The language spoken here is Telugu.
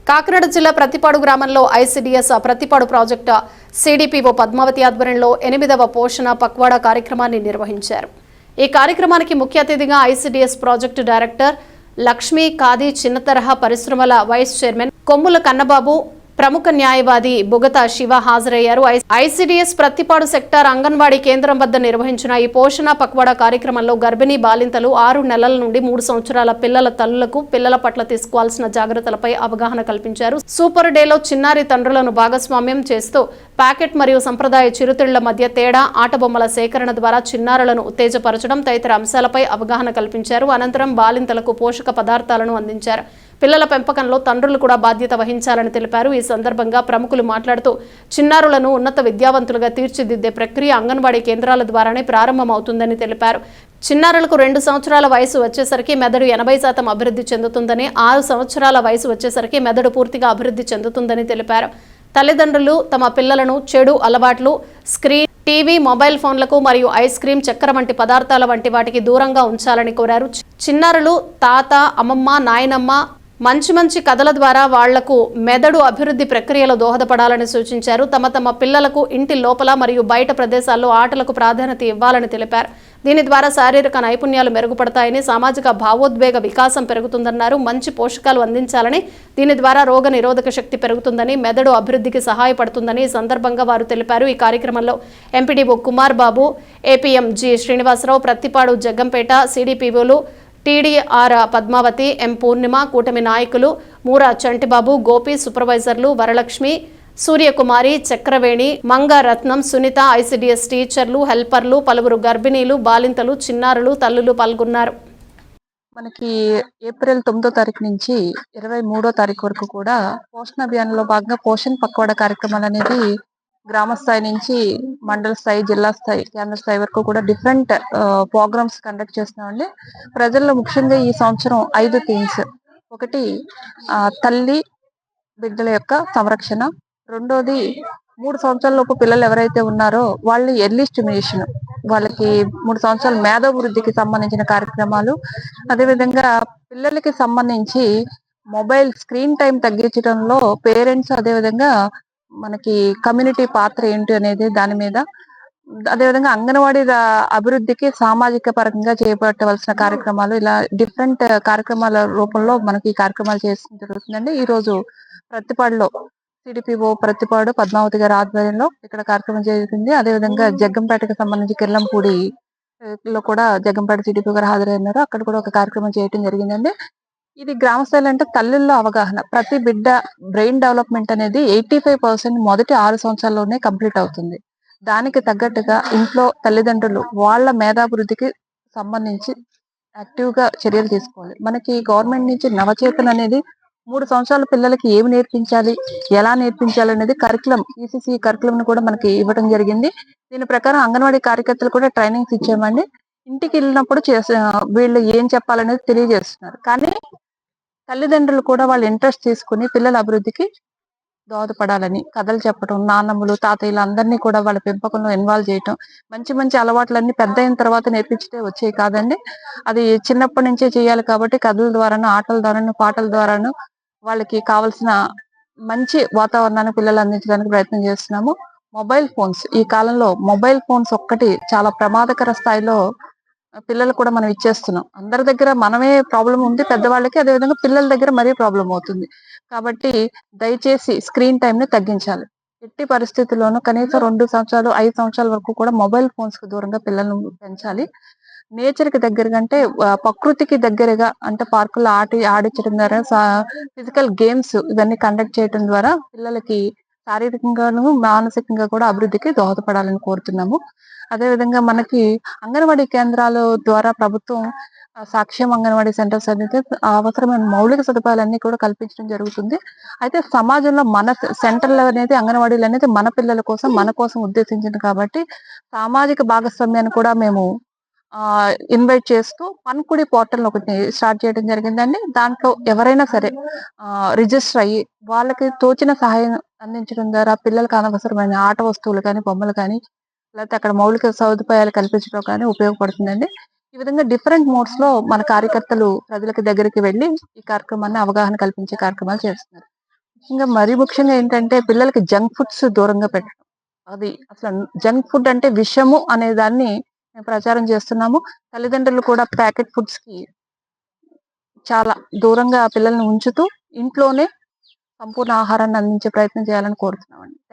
కాకినాడ జిల్లా ప్రతిపాడు గ్రామంలో ICDS Prathipadu project CDPO Padmavathi ఆధ్వర్యంలో 8వ పోషణ పక్వాడా కార్యక్రమాన్ని నిర్వహించారు. ఈ కార్యక్రమానికి ముఖ్య అతిథిగా ICDS project director Lakshmi khadi చిన్న తరహా పరిశ్రమల వైస్ చైర్మన్ కొమ్ముల కన్నబాబు, ప్రముఖ న్యాయవాది బుగతా శివ హాజరయ్యారు. ఐసిడిఎస్ ప్రతిపాడు సెక్టార్ అంగన్వాడీ కేంద్రం వద్ద నిర్వహించిన ఈ పోషణ పక్వాడా కార్యక్రమంలో గర్భిణీ బాలింతలు 6 నెలల నుండి 3 సంవత్సరాల పిల్లల తల్లులకు పిల్లల పట్ల తీసుకోవాల్సిన జాగ్రత్తలపై అవగాహన కల్పించారు. సూపర్ డేలో చిన్నారి తండ్రులను భాగస్వామ్యం చేస్తూ ప్యాకెట్ మరియు సంప్రదాయ చిరుతిళ్ల మధ్య తేడా, ఆటబొమ్మల సేకరణ ద్వారా చిన్నారులను ఉత్తేజపరచడం తదితర అంశాలపై అవగాహన కల్పించారు. అనంతరం బాలింతలకు పోషక పదార్థాలను అందించారు. పిల్లల పెంపకంలో తండ్రులు కూడా బాధ్యత వహించాలని తెలిపారు. ఈ సందర్భంగా ప్రముఖులు మాట్లాడుతూ చిన్నారులను ఉన్నత విద్యావంతులుగా తీర్చిదిద్దే ప్రక్రియ అంగన్వాడీ కేంద్రాల ద్వారానే ప్రారంభమవుతుందని తెలిపారు. చిన్నారులకు 2 సంవత్సరాల వయసు వచ్చేసరికి మెదడు 80% అభివృద్ధి చెందుతుందని, 6 సంవత్సరాల వయసు వచ్చేసరికి మెదడు పూర్తిగా అభివృద్ధి చెందుతుందని తెలిపారు. తల్లిదండ్రులు తమ పిల్లలను చెడు అలవాట్లు, స్క్రీన్, టీవీ, మొబైల్ ఫోన్లకు మరియు ఐస్ క్రీం, చక్కెర వంటి పదార్థాల వంటి వాటికి దూరంగా ఉంచాలని కోరారు. చిన్నారులు తాత, అమ్మమ్మ, నాయనమ్మ మంచి కథల ద్వారా వాళ్లకు మెదడు అభివృద్ధి ప్రక్రియలో దోహదపడాలని సూచించారు. తమ పిల్లలకు ఇంటి లోపల మరియు బయట ప్రదేశాల్లో ఆటలకు ప్రాధాన్యత ఇవ్వాలని తెలిపారు. దీని ద్వారా శారీరక నైపుణ్యాలు మెరుగుపడతాయని, సామాజిక భావోద్వేగ వికాసం పెరుగుతుందన్నారు. మంచి పోషకాలు అందించాలని, దీని ద్వారా రోగ నిరోధక శక్తి పెరుగుతుందని, మెదడు అభివృద్ధికి సహాయపడుతుందని ఈ సందర్భంగా వారు తెలిపారు. ఈ కార్యక్రమంలో MPDO Kumar Babu, APM G Srinivasarao, Prathipadu Jaggampeta సిడిపిఓలు టీడీఆర్ పద్మావతి, ఎం పూర్ణిమ, కూటమి నాయకులు మూరా చంటిబాబు, గోపి, సూపర్వైజర్లు వరలక్ష్మి, సూర్యకుమారి, చక్రవేణి, మంగరత్నం, సునీత, ఐసిడిఎస్ టీచర్లు, హెల్పర్లు, పలువురు గర్భిణీలు, బాలింతలు, చిన్నారులు, తల్లులు పాల్గొన్నారు. మనకి ఏప్రిల్ 9వ తారీఖు నుంచి 23వ తారీఖు వరకు కూడా పోషణ అభియాన్లో భాగంగా పోషణ్ పక్వాడా కార్యక్రమాలు అనేది గ్రామ స్థాయి నుంచి మండల స్థాయి, జిల్లా స్థాయి, కేంద్ర స్థాయి వరకు కూడా డిఫరెంట్ ప్రోగ్రామ్స్ కండక్ట్ చేస్తున్నామండి. ప్రజల్లో ముఖ్యంగా ఈ సంవత్సరం 5 థీమ్స్. ఒకటి తల్లి బిడ్డల యొక్క సంరక్షణ, రెండోది 3 సంవత్సరాల లోపు పిల్లలు ఎవరైతే ఉన్నారో వాళ్ళు ఎర్లీ స్టిమ్యులేషన్, వాళ్ళకి 3 సంవత్సరాల మేధోభివృద్ధికి సంబంధించిన కార్యక్రమాలు, అదేవిధంగా పిల్లలకి సంబంధించి మొబైల్ స్క్రీన్ టైం తగ్గించడంలో పేరెంట్స్, అదేవిధంగా మనకి కమ్యూనిటీ పాత్ర ఏంటి అనేది దాని మీద, అదేవిధంగా అంగన్వాడీ అభివృద్ధికి సామాజిక పరంగా చేపట్టవలసిన కార్యక్రమాలు, ఇలా డిఫరెంట్ కార్యక్రమాల రూపంలో మనకి ఈ కార్యక్రమాలు చేయడం జరుగుతుందండి. ఈ రోజు ప్రతిపాడులో సిడిపిఓ ప్రతిపాడు పద్మావతి గారి ఆధ్వర్యంలో ఇక్కడ కార్యక్రమం జరుగుతుంది. అదేవిధంగా జగ్గంపేటకు సంబంధించి కిర్లంపూడి లో కూడా జగ్గంపేట సిడిపిఓ గారు హాజరైనారు. అక్కడ కూడా ఒక కార్యక్రమం చేయడం జరిగిందండి. ఇది గ్రామ స్థాయిలో అంటే తల్లుల్లో అవగాహన, ప్రతి బిడ్డ బ్రెయిన్ డెవలప్మెంట్ అనేది 85% మొదటి 6 సంవత్సరాల్లోనే కంప్లీట్ అవుతుంది. దానికి తగ్గట్టుగా ఇంట్లో తల్లిదండ్రులు వాళ్ళ మేధాభివృద్ధికి సంబంధించి యాక్టివ్ గా చర్యలు తీసుకోవాలి. మనకి గవర్నమెంట్ నుంచి నవచేతన అనేది 3 సంవత్సరాల పిల్లలకి ఏమి నేర్పించాలి, ఎలా నేర్పించాలి అనేది కరికులం, ఈసీసీ కరికులం కూడా మనకి ఇవ్వడం జరిగింది. దీని ప్రకారం అంగన్వాడీ కార్యకర్తలు కూడా ట్రైనింగ్స్ ఇచ్చామండి. ఇంటికి వెళ్ళినప్పుడు వీళ్ళు ఏం చెప్పాలనేది తెలియజేస్తున్నారు. కానీ తల్లిదండ్రులు కూడా వాళ్ళు ఇంట్రెస్ట్ తీసుకుని పిల్లల అభివృద్ధికి దోహదపడాలని కథలు చెప్పడం, నాన్నమ్మలు, తాతయ్యలు అందరినీ కూడా వాళ్ళ పెంపకంలో ఇన్వాల్వ్ చేయటం, మంచి అలవాట్లన్నీ పెద్ద అయిన తర్వాత నేర్పించితే వచ్చేవి కాదండి. అది చిన్నప్పటి నుంచే చేయాలి. కాబట్టి కథల ద్వారాను, ఆటల ద్వారాను, పాటల ద్వారాను వాళ్ళకి కావాల్సిన మంచి వాతావరణాన్ని పిల్లలు అందించడానికి ప్రయత్నం చేస్తున్నాము. మొబైల్ ఫోన్స్, ఈ కాలంలో మొబైల్ ఫోన్స్ ఒక్కటి చాలా ప్రమాదకర స్థాయిలో పిల్లలు కూడా మనం ఇచ్చేస్తున్నాం. అందరి దగ్గర మనమే ప్రాబ్లం ఉంది పెద్దవాళ్ళకి, అదేవిధంగా పిల్లల దగ్గర మరీ ప్రాబ్లం అవుతుంది. కాబట్టి దయచేసి స్క్రీన్ టైం ని తగ్గించాలి. ఎట్టి పరిస్థితుల్లోనూ కనీసం 2 సంవత్సరాలు, 5 సంవత్సరాల వరకు కూడా మొబైల్ ఫోన్స్ కు దూరంగా పిల్లలను పెంచాలి. నేచర్ కి దగ్గరగా అంటే ప్రకృతికి దగ్గరగా అంటే పార్కుల్లో ఆడించడం ద్వారా, ఫిజికల్ గేమ్స్ ఇవన్నీ కండక్ట్ చేయడం ద్వారా పిల్లలకి శారీరకంగాను మానసికంగా కూడా అభివృద్ధికి దోహదపడాలని కోరుతున్నాము. అదేవిధంగా మనకి అంగన్వాడీ కేంద్రాల ద్వారా ప్రభుత్వం సాక్ష్యం అంగన్వాడీ సెంటర్స్ అనేది అవసరమైన మౌలిక సదుపాయాలన్నీ కూడా కల్పించడం జరుగుతుంది. అయితే సమాజంలో మన సెంటర్లు అనేది, అంగన్వాడీలు అనేది మన పిల్లల కోసం, మన కోసం ఉద్దేశించింది కాబట్టి సామాజిక భాగస్వామ్యాన్ని కూడా మేము ఇన్వైట్ చేస్తూ పన్కుడి పోర్టల్ ఒకటి స్టార్ట్ చేయడం జరిగిందండి. దాంట్లో ఎవరైనా సరే రిజిస్టర్ అయ్యి వాళ్ళకి తోచిన సహాయం అందించడం ద్వారా పిల్లలకు అనవసరమైన ఆట వస్తువులు కానీ, బొమ్మలు కానీ, లేకపోతే అక్కడ మౌలిక సదుపాయాలు కల్పించడం కానీ ఉపయోగపడుతుందండి. ఈ విధంగా డిఫరెంట్ మోడ్స్ లో మన కార్యకర్తలు ప్రజలకు దగ్గరికి వెళ్లి ఈ కార్యక్రమాన్ని అవగాహన కల్పించే కార్యక్రమాలు చేస్తున్నారు. ఇంకా మరీ ముఖ్యంగా ఏంటంటే పిల్లలకి జంక్ ఫుడ్స్ దూరంగా పెట్టడం. అది అసలు జంక్ ఫుడ్ అంటే విషము అనే దాన్ని మేము ప్రచారం చేస్తున్నాము. తల్లిదండ్రులు కూడా ప్యాకెట్ ఫుడ్స్ కి చాలా దూరంగా పిల్లల్ని ఉంచుతూ ఇంట్లోనే సంపూర్ణ ఆహారాన్ని అందించే ప్రయత్నం చేయాలని కోరుతున్నామండి.